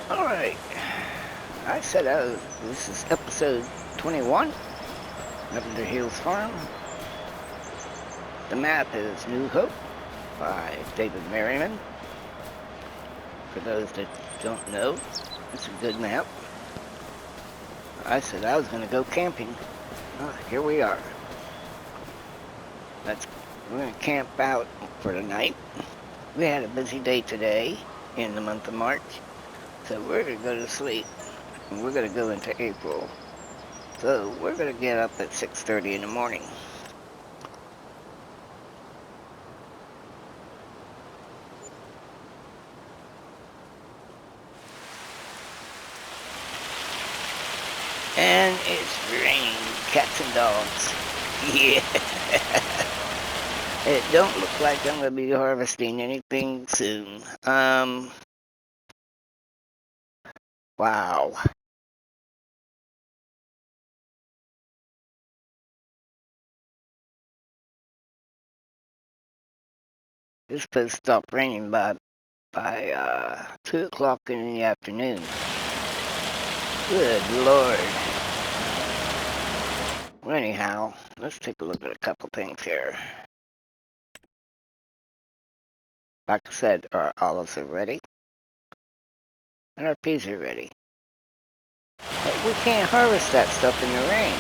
Alright, I said this is episode 21, Lavender Hills Farm. The map is New Hope by David Merriman. For those that don't know, it's a good map. I said I was going to go camping. Here we are. We're going to camp out for the night. We had a busy day today in the month of March, so we're going to go to sleep. And we're going to go into April. So we're going to get up at 6:30 in the morning. And it's raining cats and dogs. Yeah. It don't look like I'm going to be harvesting anything soon. Wow. It's supposed to stop raining by 2 o'clock in the afternoon. Good Lord. Well, anyhow, let's take a look at a couple things here. Like I said, our olives are ready. And our peas are ready. But we can't harvest that stuff in the rain.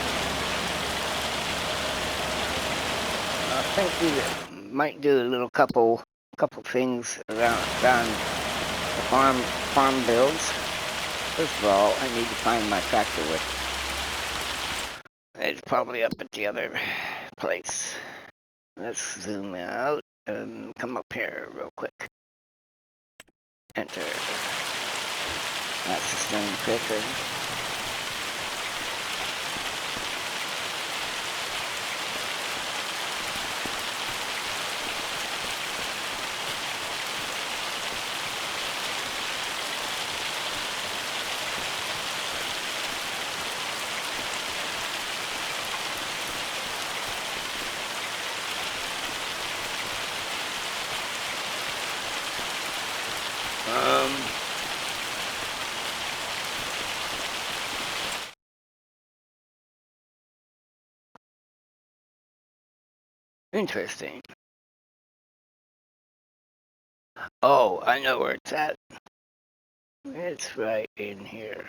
I think we might do a little couple things around the farm builds. First of all, I need to find my tractor with. It's probably up at the other place. Let's zoom out and come up here real quick. Enter. That's the stone picker. Interesting. Oh, I know where it's at. It's right in here.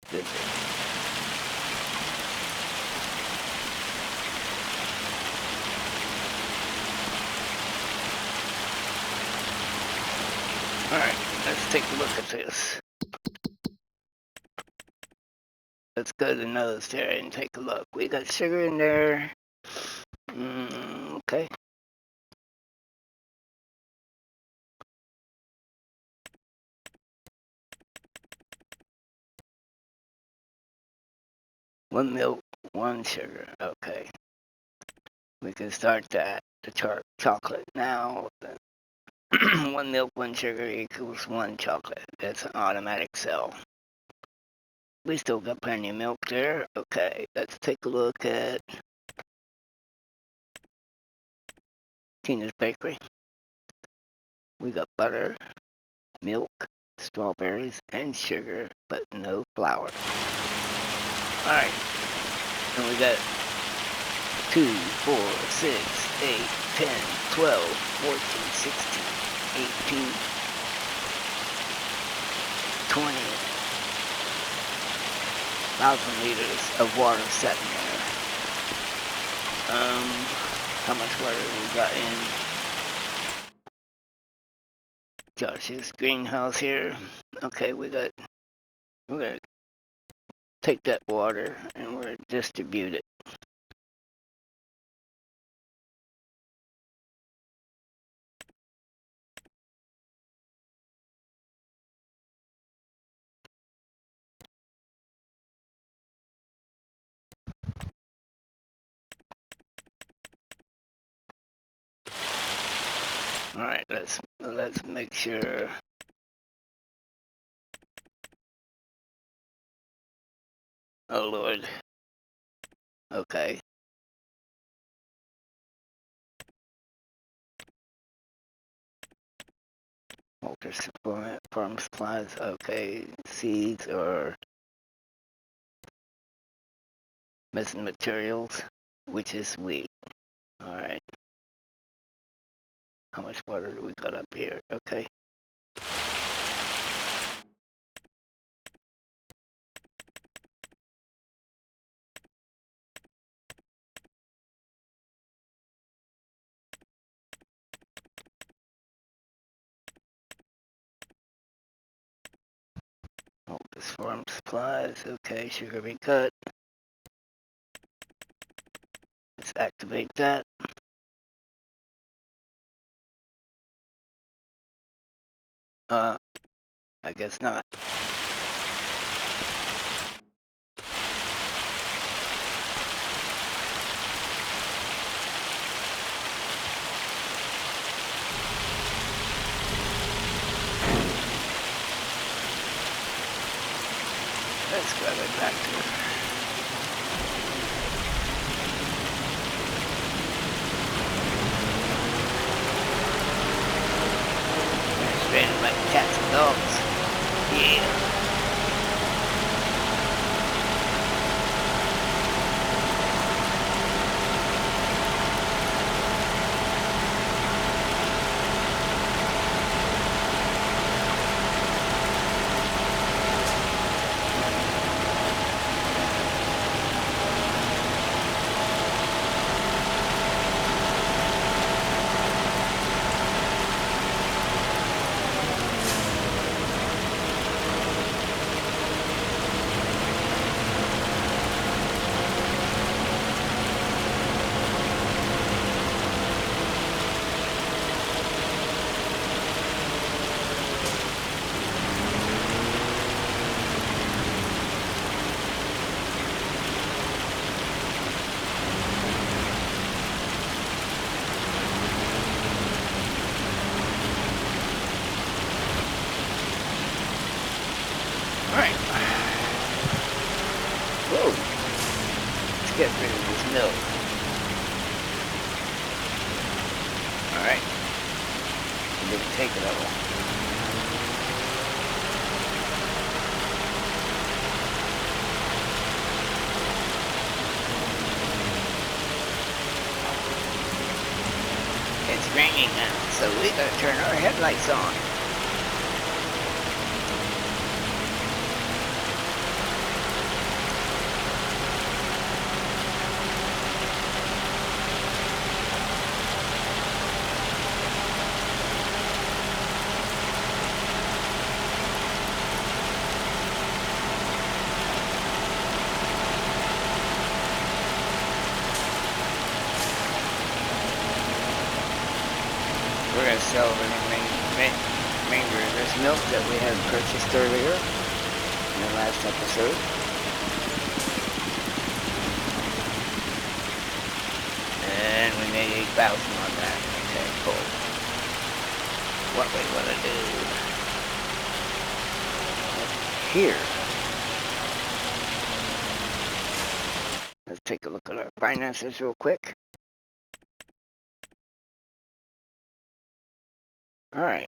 Good. Alright, let's take a look at this. Let's go to the nose there and take a look. We got sugar in there. Okay. One milk, one sugar. Okay. We can start that. The chocolate now. 1 milk, 1 sugar equals 1 chocolate. That's an automatic sell. We still got plenty of milk there. Okay, let's take a look at Tina's Bakery. We got butter, milk, strawberries, and sugar, but no flour. Alright, and we got 2, 4, 6, 8, 10, 12, 14, 16, 18, 20,000 liters of water sitting there. How much water we got in Josh's greenhouse here? Okay, we're gonna take that water and we're gonna distribute it. All right, let's make sure. Oh Lord. Okay. Walter supply, farm supplies. Okay. Seeds or missing materials, which is wheat. All right. How much water do we got up here? Okay. Walter's farm supplies. Okay. Sugar beet cut. Let's activate that. I guess not. Let's grab it back to her. It's raining like cats and dogs. Yeah. Alright. Whoa. Let's get rid of this milk. Alright. We didn't take it all. It's raining now, so we gotta turn our headlights on. We're going to sell the remainder of this milk that we had purchased earlier in the last episode. And we made 8,000 on that. Okay, cool. What we want to do here. Let's take a look at our finances real quick. Alright.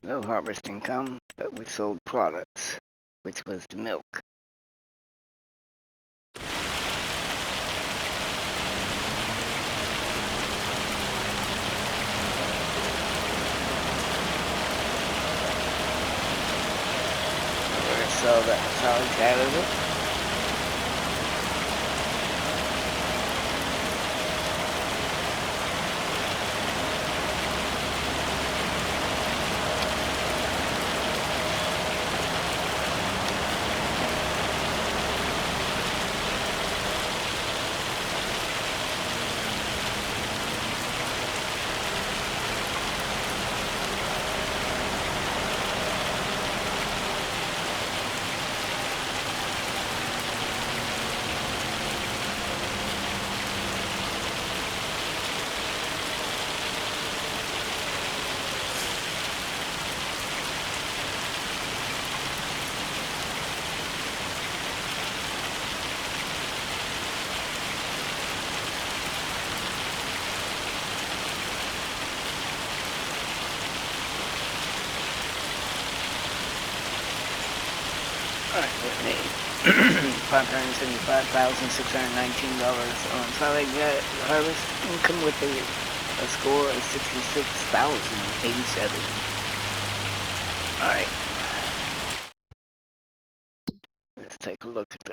No harvest income, but we sold products, which was the milk. We're going to sell that solids out of it. Made $575,619 on solid harvest income with a score of 66,087. Alright. Let's take a look at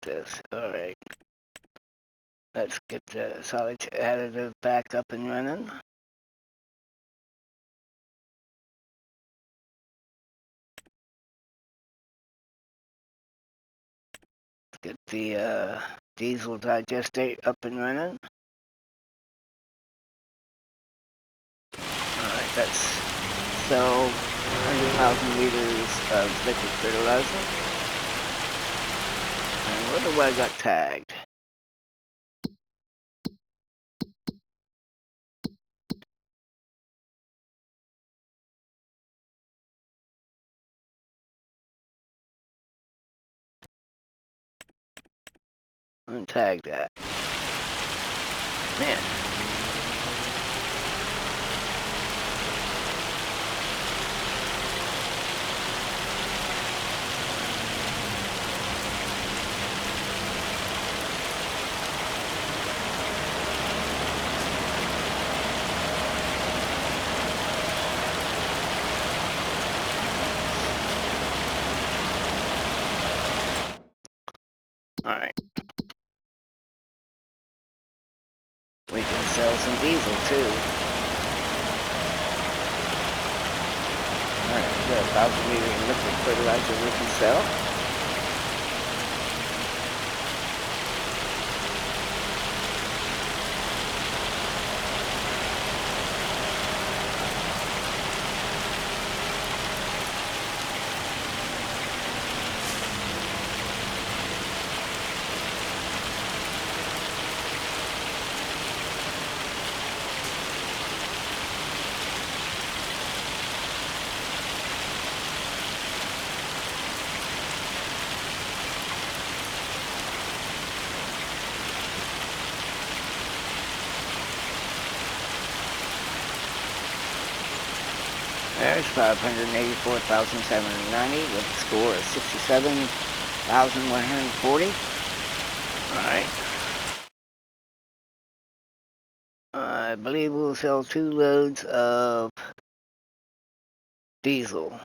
this. Alright. Let's get the solid additive back up and running. Get the diesel digestate up and running. Alright, that's sell 100,000 liters of liquid fertilizer. And what do I got tagged? Untag that. Man. Alright. We can sell some diesel too. Alright, we got 1,000 liters of liquid fertilizer we can sell. There's 584,790 with a score of 67,140. Alright. I believe we'll sell 2 loads of diesel.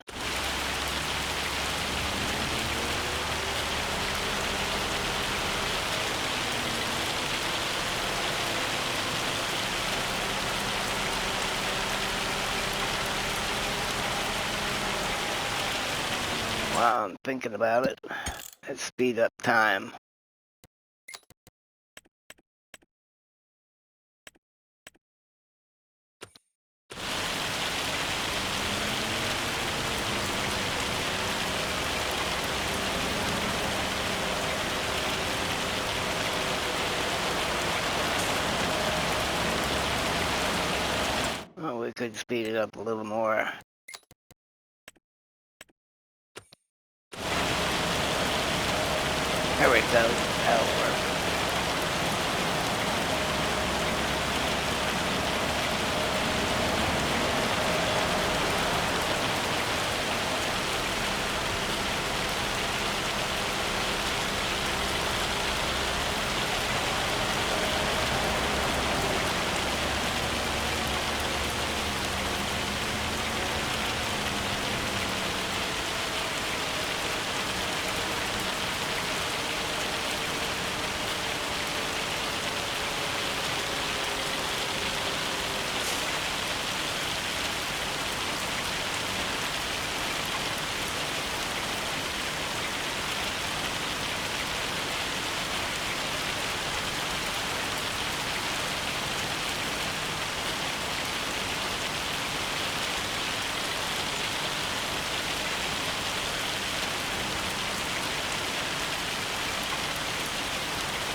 While I'm thinking about it, let's speed up time. Well, we could speed it up a little more. There we go. That'll work.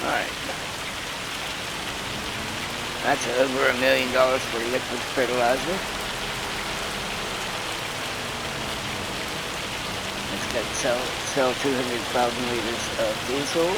Alright. That's over $1 million for liquid fertilizer. Let's get sell 200,000 liters of diesel.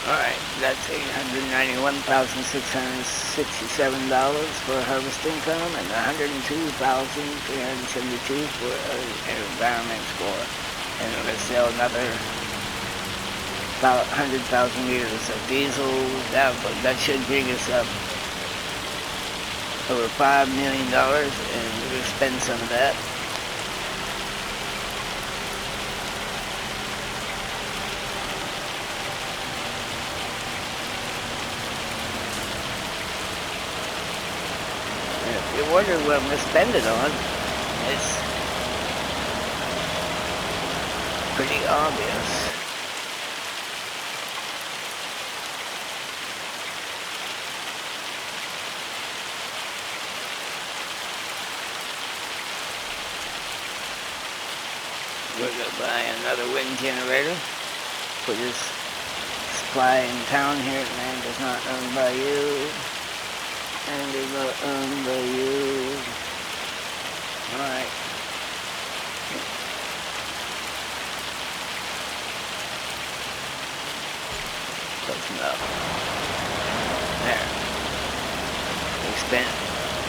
Alright, that's $891,667 for harvest income and $102,372 for environment score. And we're going to sell another about 100,000 liters of diesel. That should bring us up over $5 million, and we're going to spend some of that. And if you wonder what I'm going to spend it on, it's pretty obvious. We're going to buy another wind generator for this supply in town here. Land is not owned by you. And is not owned by you. Alright. Close enough. There. We spent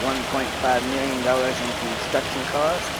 $1.5 million in construction costs.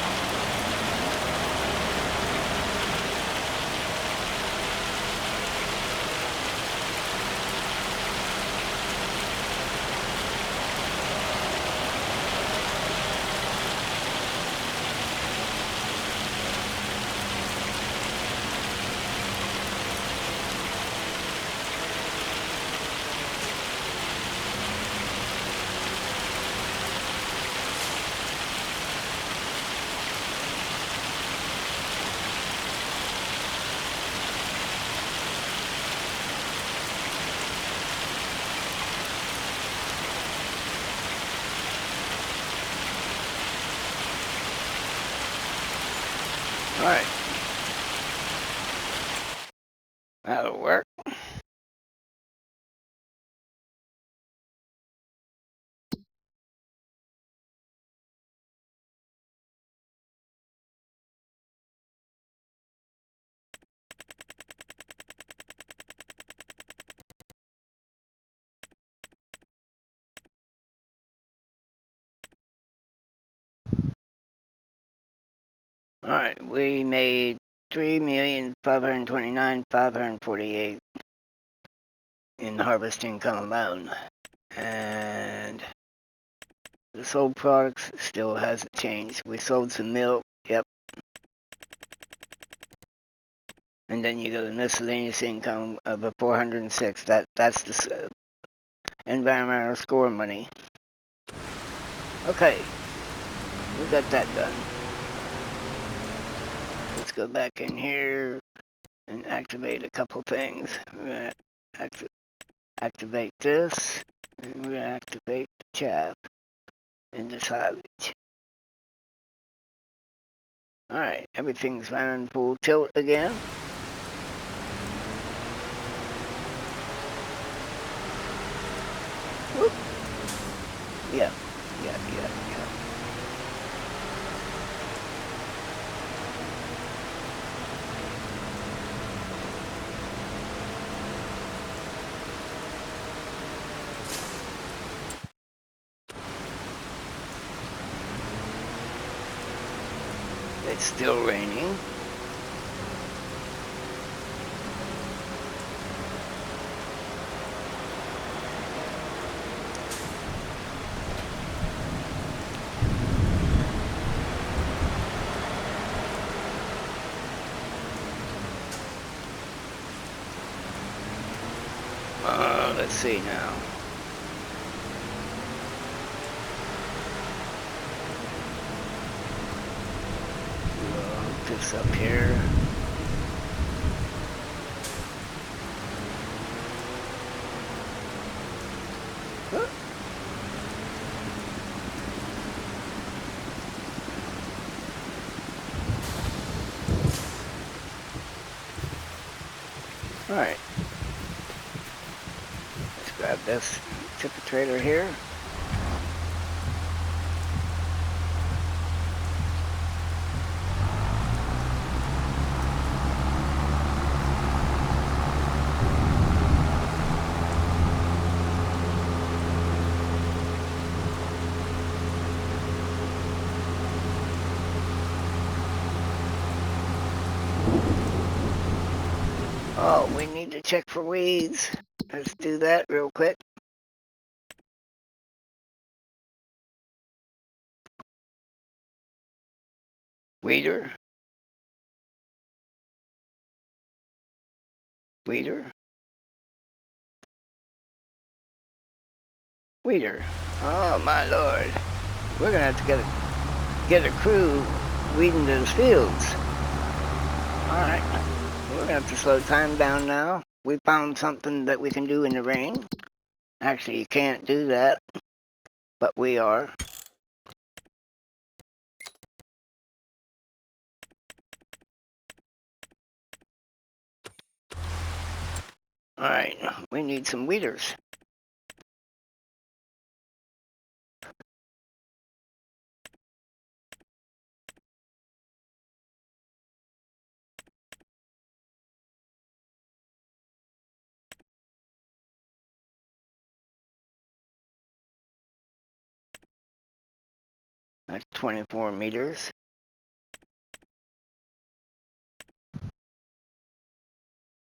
Alright. That'll work. Alright, we made $3,529,548 in harvest income alone. And the sold products still hasn't changed. We sold some milk, yep. And then you go to miscellaneous income of a 406. That's the environmental score money. Okay, we got that done. Let's go back in here and activate a couple things. We're going to activate this, and we're going to activate the chaff in the silage. Alright, everything's running full tilt again. Whoop. Yeah. It's still raining. Let's see now. This up here. Huh? All right. Let's grab this tipper trailer here. Oh, we need to check for weeds. Let's do that real quick. Weeder. Weeder. Weeder. Oh, my lord. We're going to have to get a crew weeding those fields. Alright. We're going to have to slow time down now. We found something that we can do in the rain. Actually, you can't do that, but we are. Alright, we need some weeders. That's 24 meters.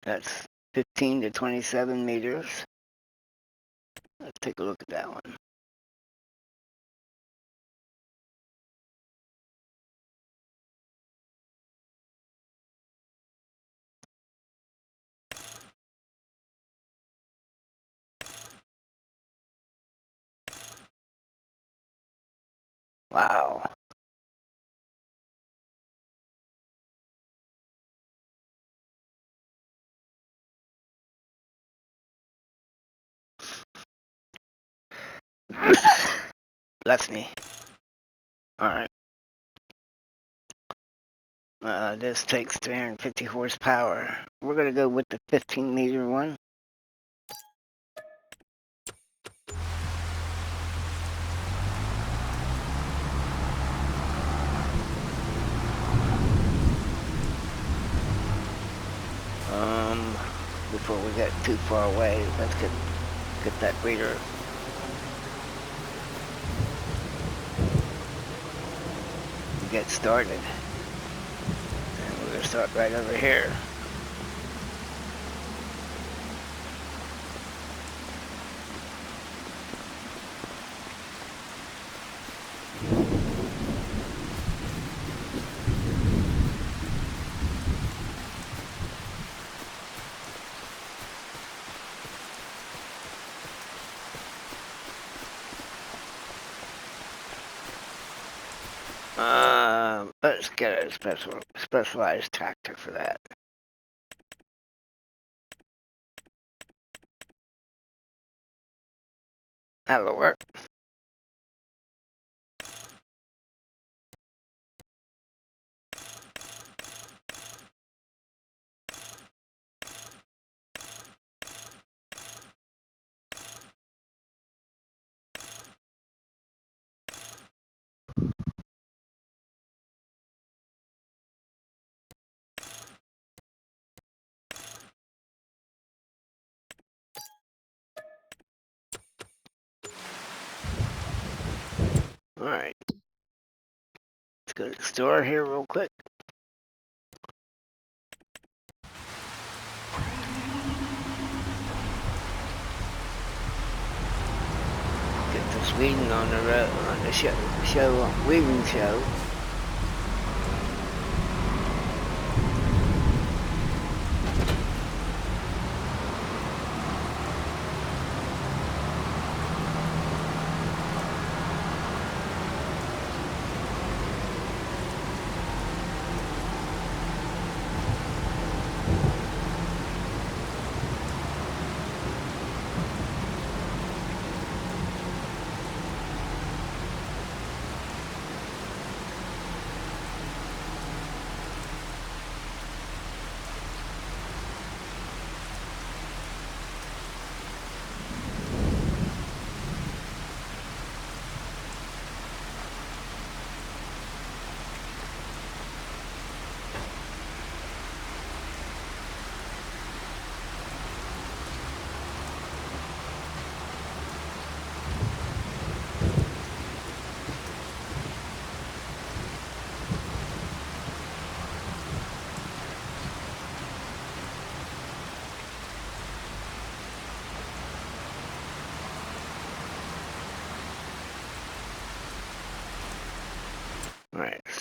That's 15 to 27 meters. Let's take a look at that one. Wow. Bless me. Alright. This takes 350 horsepower. We're going to go with the 15 meter one. Before we get too far away, let's get that breeder. Get started. And we're going to start right over here. Let's get a specialized tractor for that. That'll work. Alright. Let's go to the store here real quick. Get this weeding on the road, on the weeding show.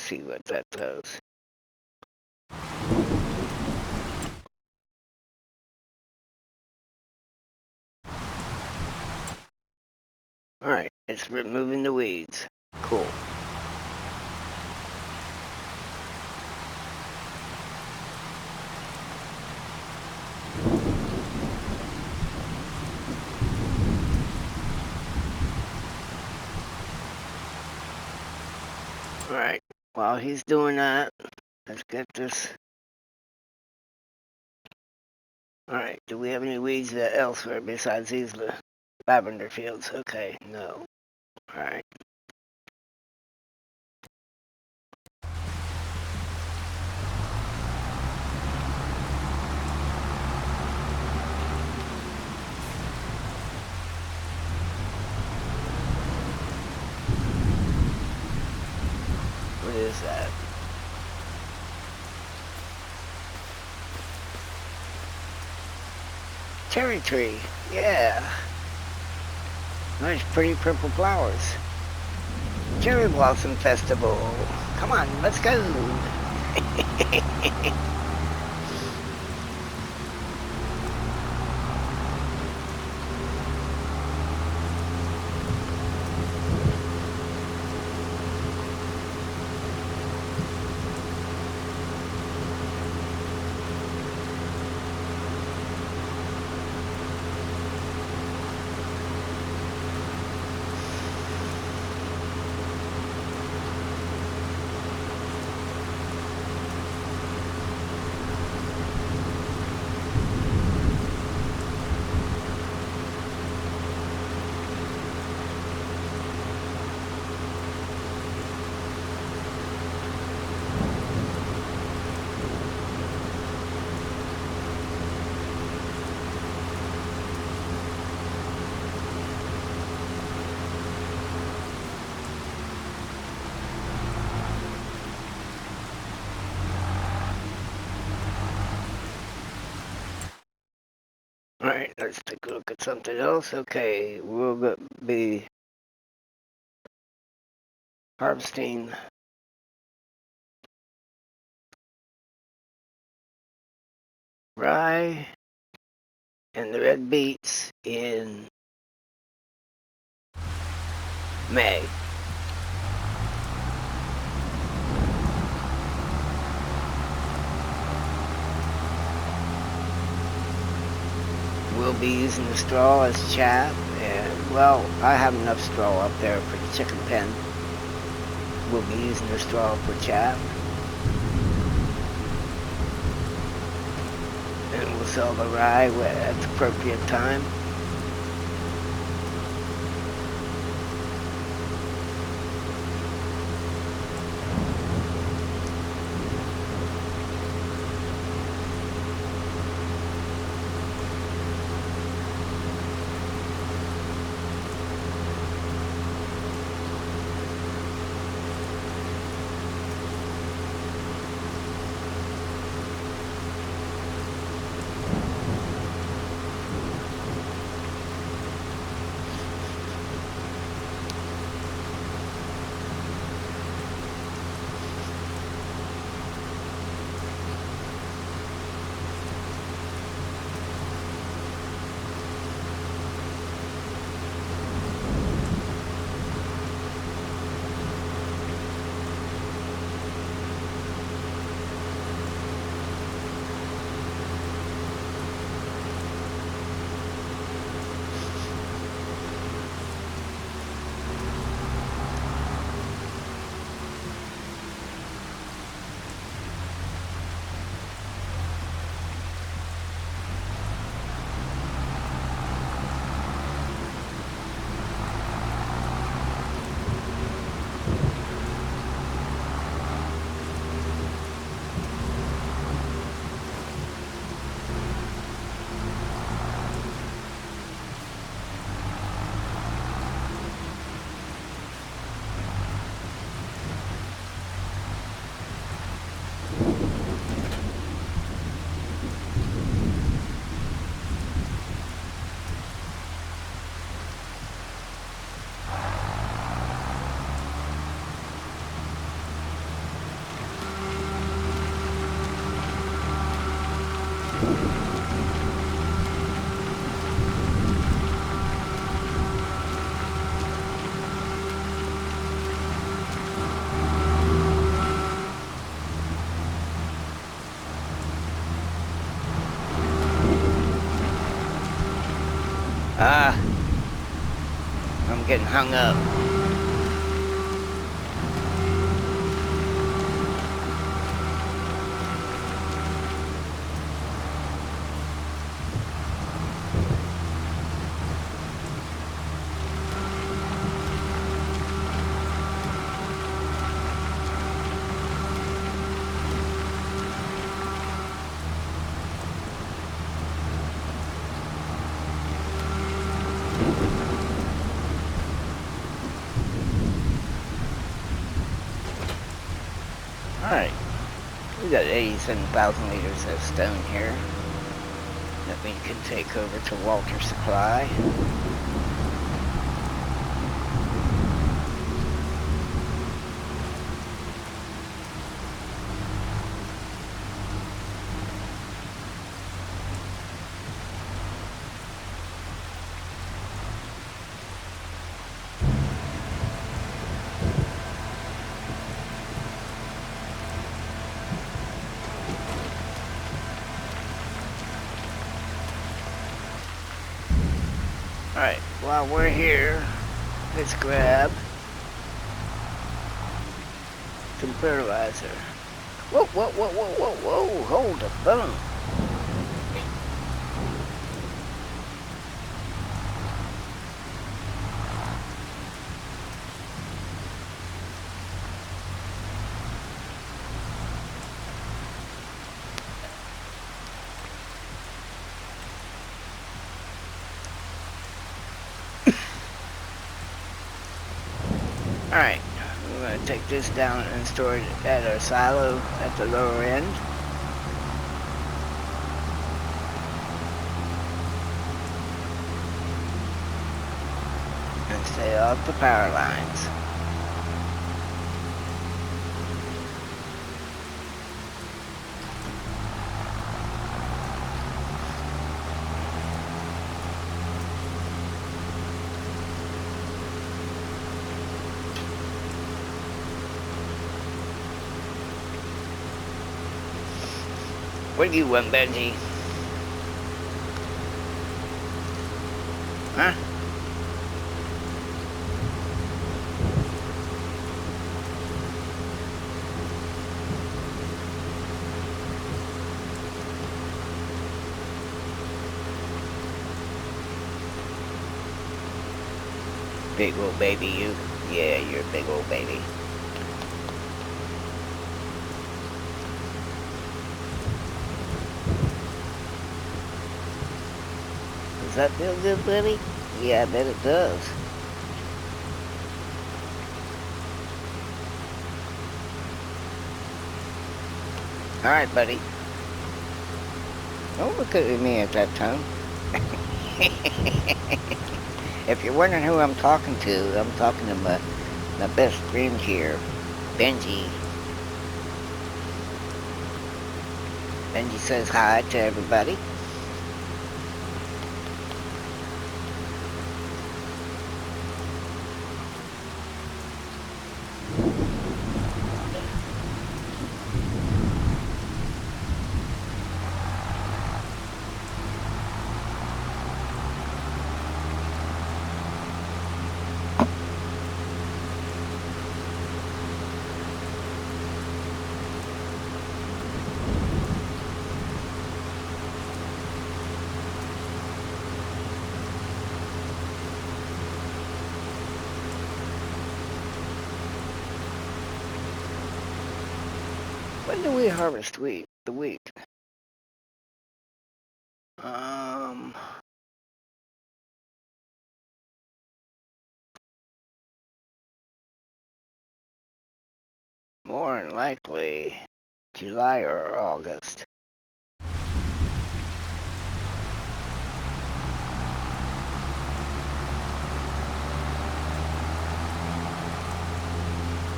see what that does. Alright, it's removing the weeds. Cool. Alright, while he's doing that, let's get this. Alright, do we have any weeds elsewhere besides these lavender fields? Okay, no. Alright. What is that? Cherry tree, yeah. Nice pretty purple flowers. Cherry Blossom Festival. Come on, let's go. Alright, let's take a look at something else. Okay, we'll be harvesting rye and the red beets in May. We'll be using the straw as chaff, and well, I have enough straw up there for the chicken pen. We'll be using the straw for chaff. And we'll sell the rye at the appropriate time. Ah, I'm getting hung up. Alright, we got 87,000 liters of stone here that we can take over to Walter Supply. Alright, while we're here, let's grab some fertilizer. Whoa, whoa, whoa, whoa, whoa, whoa, hold the phone. Alright, we're going to take this down and store it at our silo at the lower end. And stay off the power lines. What do you want, Benji? Huh? Big old baby, you. Yeah, you're a big old baby. Does that feel good, buddy? Yeah, I bet it does. Alright, buddy. Don't look at me at that tone. If you're wondering who I'm talking to, I'm talking to my best friend here, Benji. Benji says hi to everybody. When do we harvest wheat? The wheat? More than likely July or August.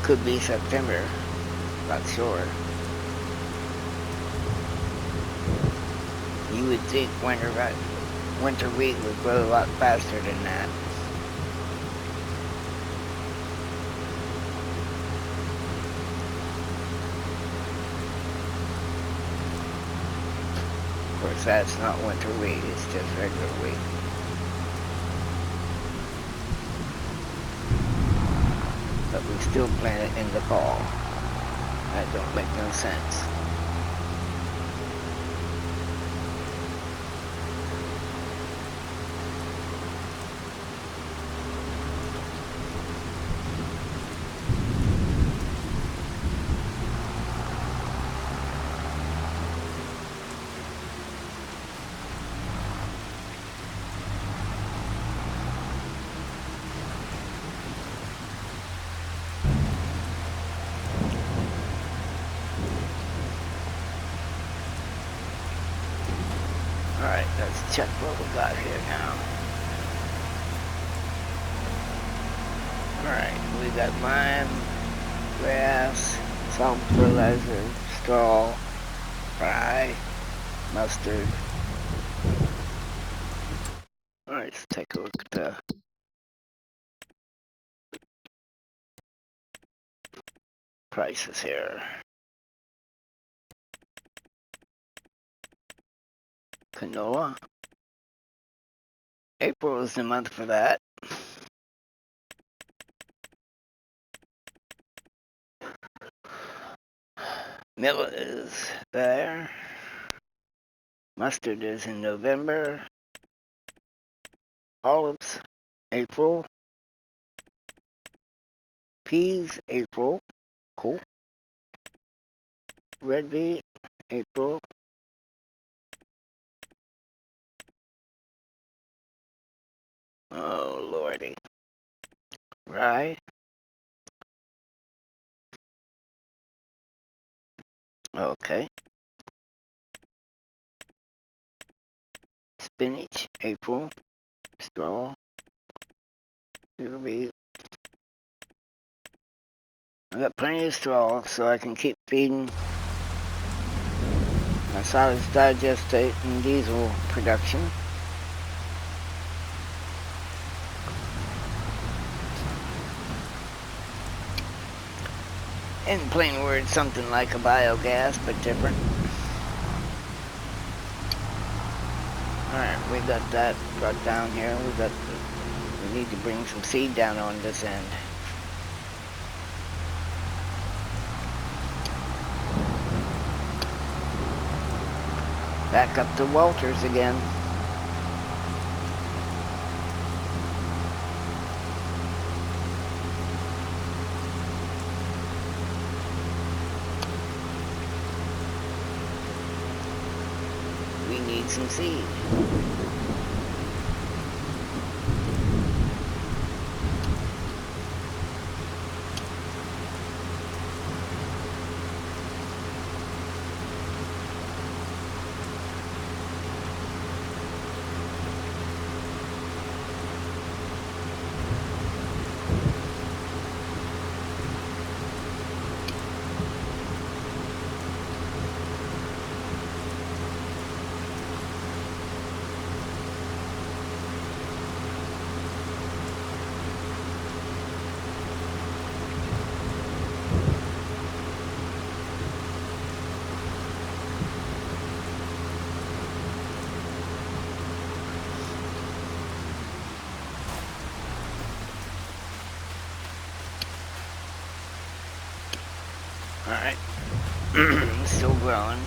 Could be September. Not sure. You would think winter wheat would grow a lot faster than that. Of course, that's not winter wheat, it's just regular wheat. but we still plant it in the fall. That don't make no sense. Alright, let's check what we got here now. Alright, we got lime, grass, salt fertilizer, straw, rye, mustard. Alright, let's take a look at the prices here. Canola. April is the month for that. Millet is there. Mustard is in November. Olives, April. Peas, April. Cool. Red beet, April. Oh, lordy. Rye. Okay. Spinach, April. Straw. It'll be. I got plenty of straw, so I can keep feeding my solids digestate and diesel production. In plain words, something like a biogas, but different. Alright, we got that brought down here. We need to bring some seed down on this end. Back up to Walters again. We need some seed. Alright. Still growing.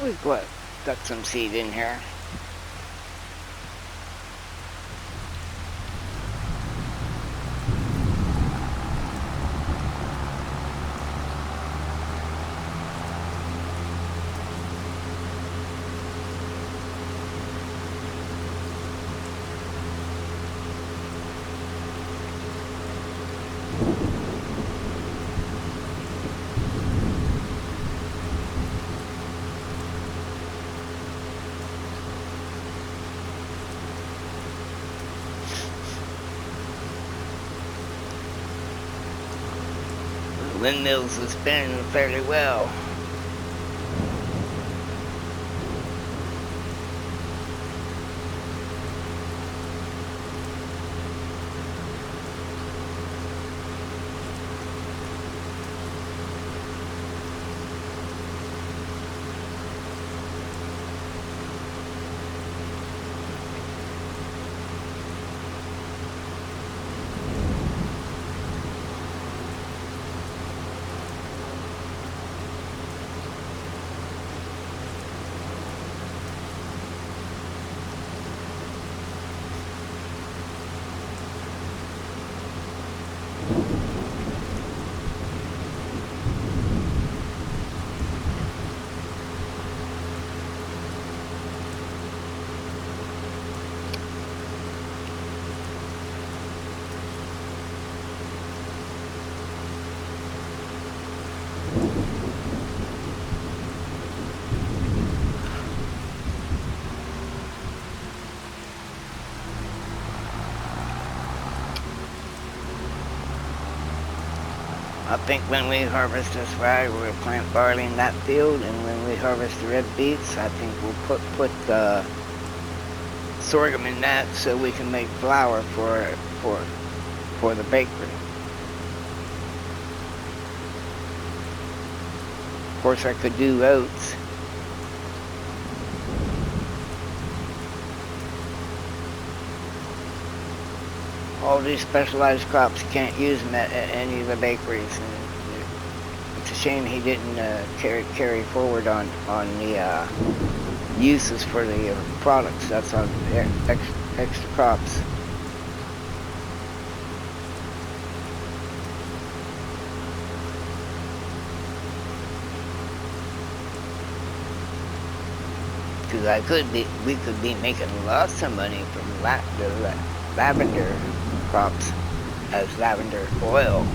We've got some seed in here. The windmills are spinning fairly well. I think when we harvest this rye, we'll plant barley in that field, and when we harvest the red beets, I think we'll put sorghum in that so we can make flour for the bakery. Of course, I could do oats. All these specialized crops, you can't use them at any of the bakeries. And it's a shame he didn't carry forward on the uses for the products. That's on extra crops. Because we could be making lots of money from the lavender crops as lavender oil.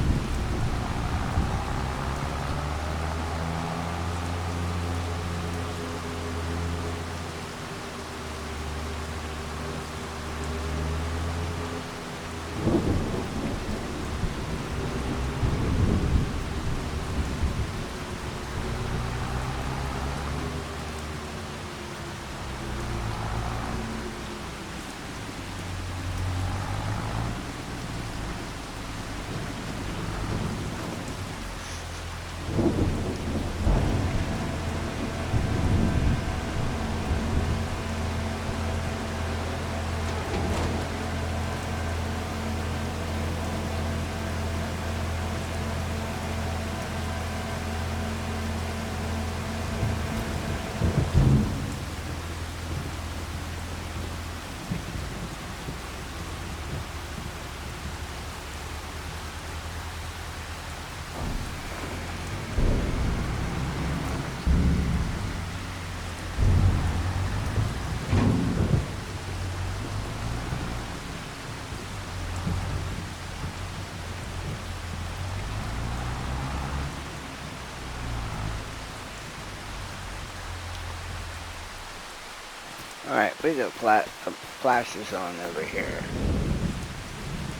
Alright, we got flashes on over here.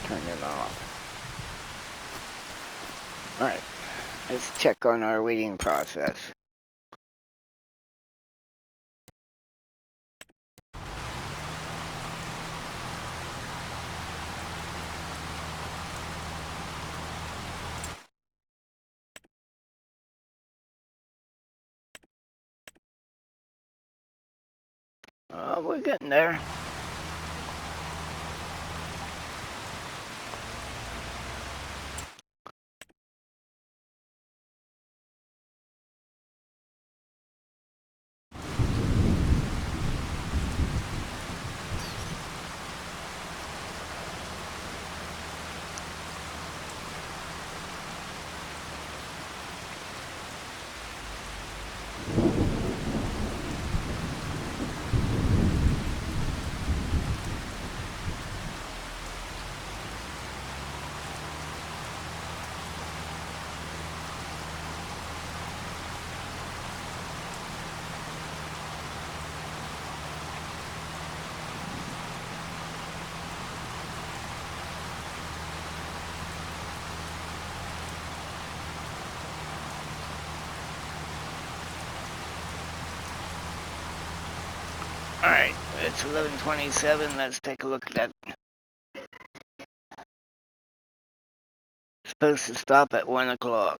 Turn them off. Alright, let's check on our weeding process. Oh, we're getting there. Alright, it's 11:27. Let's take a look at that. Supposed to stop at 1 o'clock.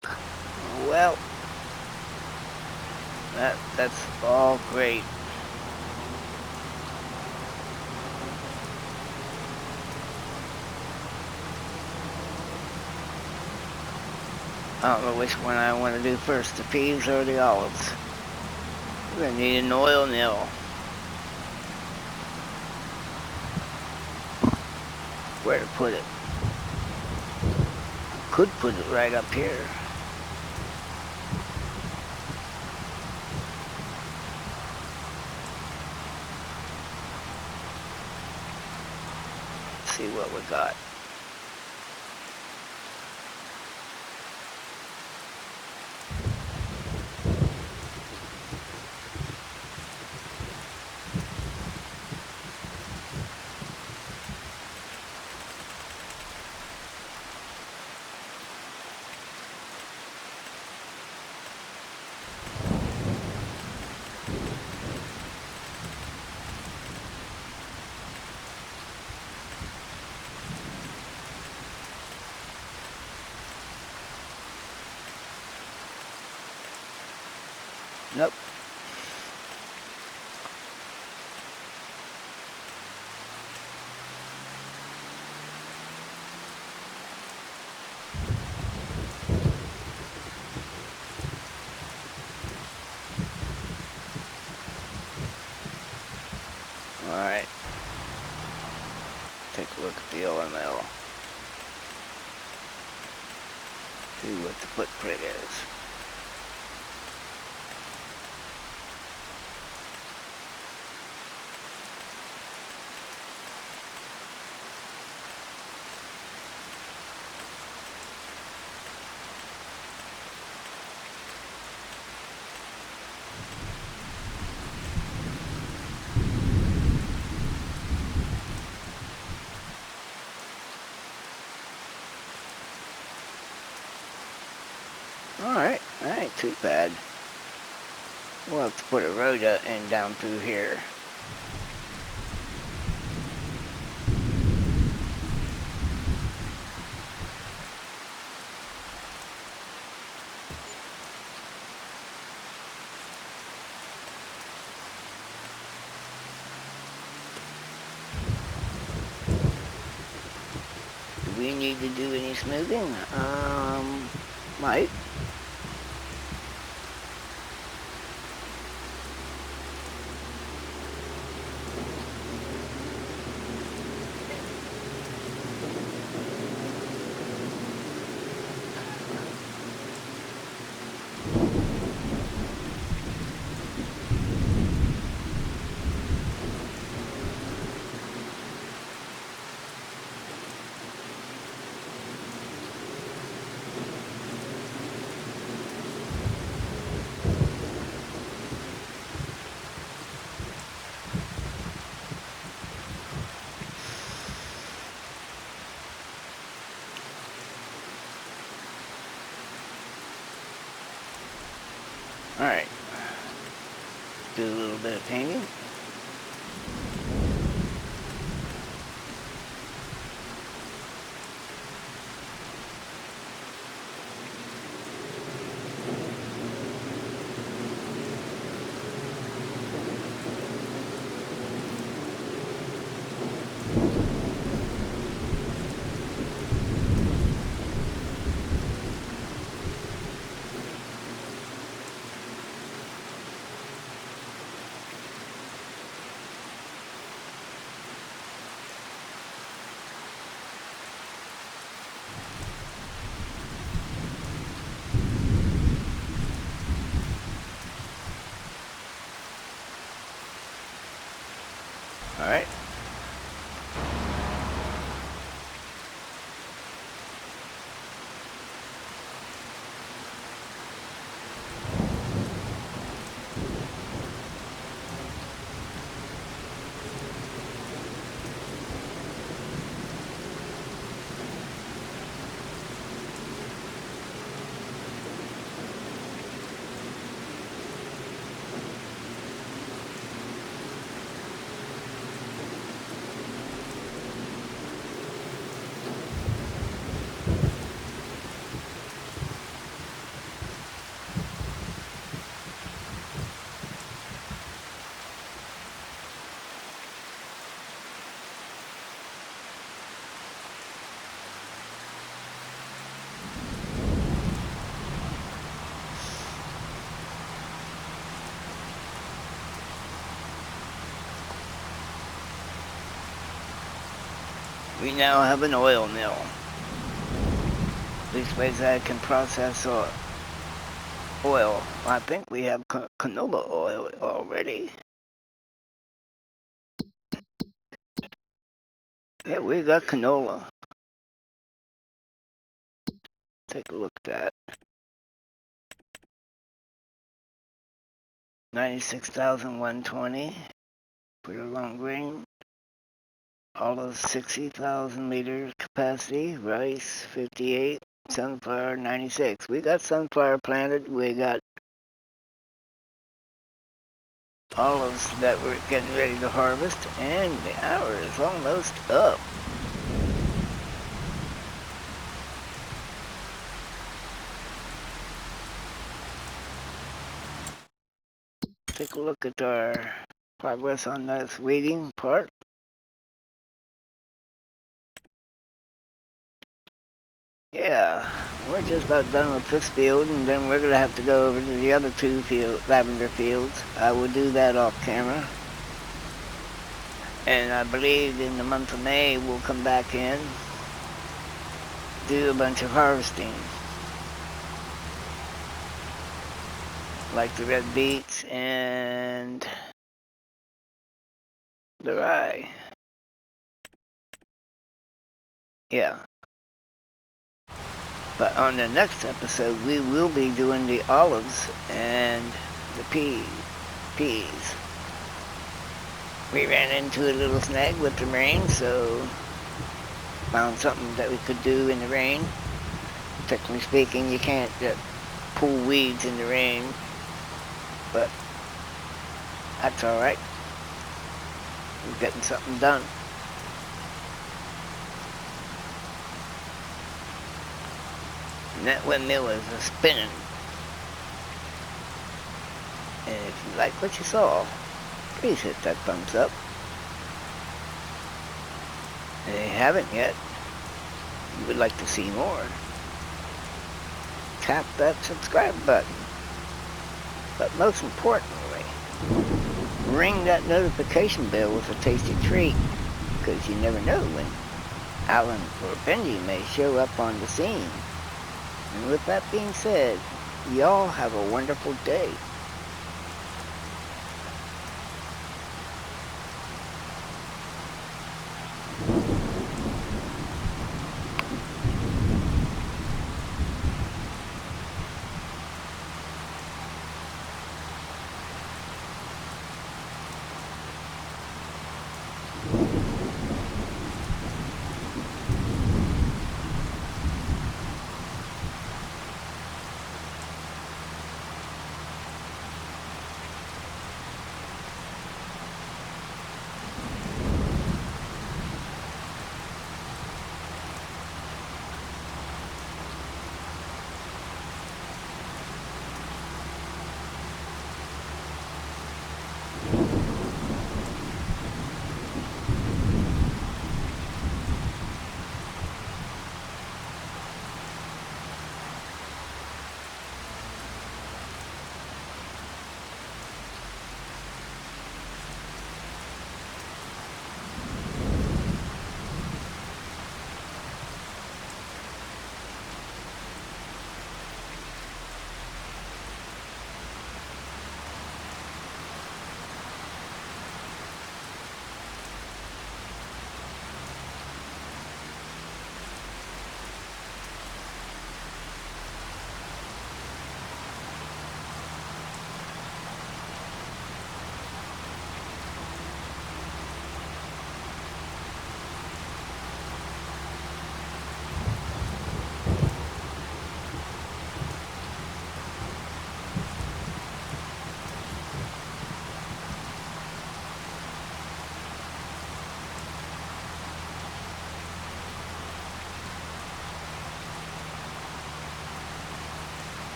Well, that's all great. I don't know which one I want to do first, the peas or the olives. We're going to need an oil mill. Where to put it? Could put it right up here. Let's see what we got. Nope. Alright. Take a look at the oil mill. See what the footprint is. Alright, that ain't too bad. We'll have to put a road in down through here. Do we need to do any smoothing? Might. Alright. Do a little bit of painting. Alright. We now have an oil mill. These ways that can process oil. I think we have canola oil already. Yeah, we got canola. Take a look at that. 96,120 for the long grain. Olives 60,000 liter capacity. Rice 58. Sunflower 96. We got sunflower planted. We got olives that we're getting ready to harvest, and the hour is almost up. Take a look at our progress on this weeding part. Yeah, we're just about done with this field, and then we're gonna have to go over to the other two lavender fields. I will do that off camera. And I believe in the month of May we'll come back in, do a bunch of harvesting. Like the red beets and the rye. Yeah. But on the next episode, we will be doing the olives and the peas. We ran into a little snag with the rain, so found something that we could do in the rain. Technically speaking, you can't just pull weeds in the rain, but that's alright. We're getting something done. And that windmill is spinning. And if you like what you saw, please hit that thumbs up. And if you haven't yet, you would like to see more, tap that subscribe button. But most importantly, ring that notification bell with a tasty treat, because you never know when Alan or Benji may show up on the scene. And with that being said, y'all have a wonderful day.